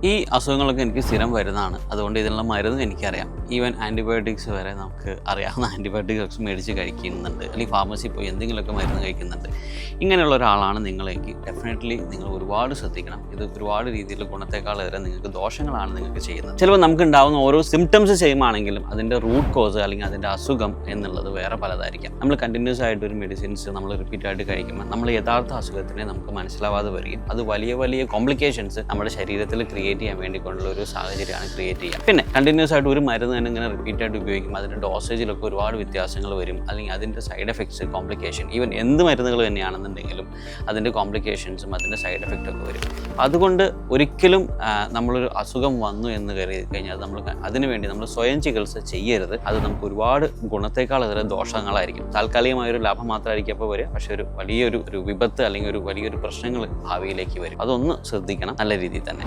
ഈ അസുഖങ്ങളൊക്കെ എനിക്ക് സ്ഥിരം വരുന്നതാണ്. അതുകൊണ്ട് ഇതിനുള്ള മരുന്ന് എനിക്കറിയാം. ഈവൻ ആൻറ്റിബയോട്ടിക്സ് വരെ നമുക്ക് അറിയാവുന്ന ആൻറ്റിബയോട്ടിക്സ് മേടിച്ച് കഴിക്കുന്നുണ്ട്, അല്ലെങ്കിൽ ഫാർമസിയിൽ പോയി എന്തെങ്കിലുമൊക്കെ മരുന്ന് കഴിക്കുന്നുണ്ട്. ഇങ്ങനെയുള്ള ഒരാളാണ് നിങ്ങളെങ്കിൽ ഡെഫിനറ്റ്ലി നിങ്ങൾ ഒരുപാട് ശ്രദ്ധിക്കണം. ഇത് ഒരുപാട് രീതിയിൽ ഗുണത്തെക്കാളേറെ നിങ്ങൾക്ക് ദോഷങ്ങളാണ് നിങ്ങൾക്ക് ചെയ്യുന്നത്. ചിലപ്പോൾ നമുക്ക് ഉണ്ടാകുന്ന ഓരോ സിംറ്റംസ് സെയിം ആണെങ്കിലും അതിൻ്റെ റൂട്ട് കോസ് അല്ലെങ്കിൽ അതിൻ്റെ അസുഖം എന്നുള്ളത് വേറെ പലതായിരിക്കാം. നമ്മൾ കണ്ടിന്യൂസ് ആയിട്ട് ഒരു മെഡിസിൻസ് നമ്മൾ റിപ്പീറ്റായിട്ട് കഴിക്കുമ്പോൾ നമ്മൾ യഥാർത്ഥ അസുഖത്തിനെ നമുക്ക് മനസ്സിലാവാതെ വരികയും അത് വലിയ വലിയ കോംപ്ലിക്കേഷൻസ് നമ്മുടെ ശരീരത്തിൽ ക്രിയേറ്റ് ചെയ്യാൻ വേണ്ടിക്കൊണ്ടുള്ള ഒരു സാഹചര്യമാണ് ക്രിയേറ്റ് ചെയ്യുക. പിന്നെ കണ്ടിന്യൂസ് ആയിട്ട് ഒരു മരുന്ന് തന്നെ ഇങ്ങനെ റിപ്പീറ്റായിട്ട് ഉപയോഗിക്കും, അതിൻ്റെ ഡോസേജിലൊക്കെ ഒരുപാട് വ്യത്യാസങ്ങൾ വരും, അല്ലെങ്കിൽ അതിൻ്റെ സൈഡ് എഫക്ട്സ്, കോംപ്ലിക്കേഷൻ, ഈവൻ എന്ത് മരുന്നുകൾ തന്നെയാണെന്നുണ്ടെങ്കിലും അതിൻ്റെ കോംപ്ലിക്കേഷൻസും അതിൻ്റെ സൈഡ് എഫക്റ്റൊക്കെ വരും. അതുകൊണ്ട് ഒരിക്കലും നമ്മളൊരു അസുഖം വന്നു എന്ന് കരുതി കഴിഞ്ഞാൽ നമ്മൾ അതിനുവേണ്ടി നമ്മൾ സ്വയം ചികിത്സ ചെയ്യരുത്. അത് നമുക്ക് ഒരുപാട് ഗുണത്തേക്കാളേറെ ദോഷങ്ങളായിരിക്കും. താൽക്കാലികമായൊരു ലാഭം മാത്രമായിരിക്കും അപ്പോൾ വരിക, പക്ഷേ ഒരു വലിയൊരു വിപത്ത് അല്ലെങ്കിൽ ഒരു വലിയൊരു പ്രശ്നങ്ങൾ ഭാവിയിലേക്ക് വരും. അതൊന്ന് ശ്രദ്ധിക്കണം നല്ല രീതിയിൽ തന്നെ.